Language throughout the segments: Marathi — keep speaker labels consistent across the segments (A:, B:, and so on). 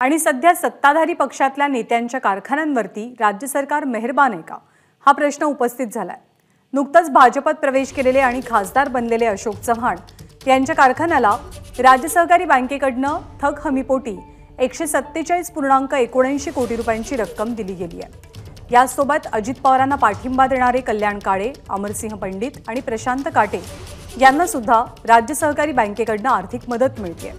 A: आणि सध्या सत्ताधारी पक्षातल्या नेत्यांच्या कारखान्यांवरती राज्य सरकार मेहरबान आहे का हा प्रश्न उपस्थित झालाय। नुकताच भाजपत प्रवेश केलेले आणि खासदार बनलेले अशोक चव्हाण यांच्या कारखान्याला राज्य सहकारी बँकेकडनं थक हमीपोटी 147.79 कोटी रुपयांची रक्कम दिली गेली आहे। यासोबत अजित पवारांना पाठिंबा देणारे कल्याण काळे, अमरसिंह पंडित आणि प्रशांत काटे यांना सुद्धा राज्य सहकारी बँकेकडनं आर्थिक मदत मिळते।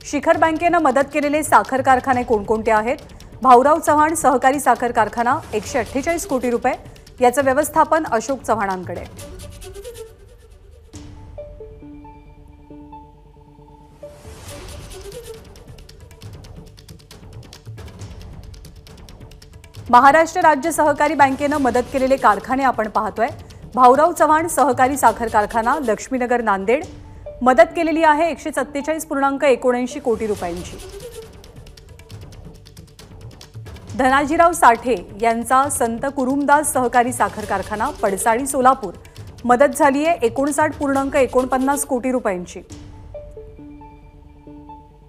A: शिखर बँकेनं मदत केलेले साखर कारखाने कोणकोणते आहेत? भाऊराव चव्हाण सहकारी साखर कारखाना 148 कोटी रुपये, याचं व्यवस्थापन अशोक चव्हाणांकडे। महाराष्ट्र राज्य सहकारी बँकेनं मदत केलेले कारखाने आपण पाहतोय। भाऊराव चव्हाण सहकारी साखर कारखाना लक्ष्मीनगर नांदेड, मदत केलेली आहे 147.79 कोटी रुपयांची। धनाजीराव साठे यांचा संत कुरुमदास सहकारी साखर कारखाना पडसाळी सोलापूर, मदत झाली आहे 59.49 कोटी रुपयांची।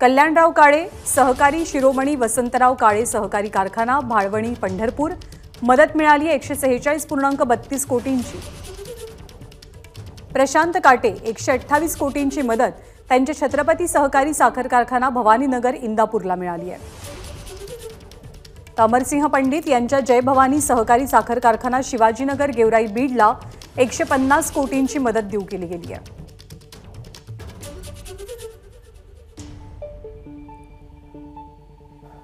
A: कल्याणराव काळे सहकारी शिरोमणी वसंतराव काळे सहकारी कारखाना भाळवणी पंढरपूर, मदत मिळाली 146.32 कोटींची। प्रशांत काटे 128 कोटींची मदत त्यांच्या छत्रपती सहकारी साखर कारखाना भवानीनगर इंदापूरला मिळाली आहे। अमरसिंह पंडित यांच्या जय भवानी सहकारी साखर कारखाना शिवाजीनगर गेवराई बीडला 150 कोटींची मदत देऊ केली गेली आहे।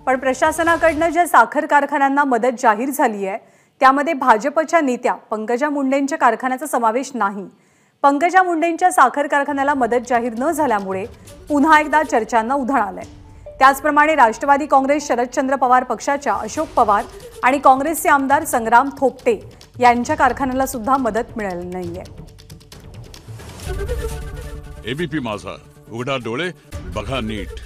A: पण प्रशासनाकडनं ज्या साखर कारखान्यांना मदत जाहीर झाली आहे त्यामध्ये भाजपच्या नेत्या पंकजा मुंडेंच्या कारखान्याचा समावेश नाही। पंकजा मुंडेंच्या साखर कारखान्याला मदत जाहीर न झाल्यामुळे पुन्हा एकदा चर्चांना उधाण आलंय। त्याचप्रमाणे राष्ट्रवादी काँग्रेस शरदचंद्र पवार पक्षाच्या अशोक पवार आणि काँग्रेसचे आमदार संग्राम थोपटे यांच्या कारखान्याला सुद्धा मदत मिळाली नाहीये।
B: एबीपी माझा, उघडा डोळे बघा नीट।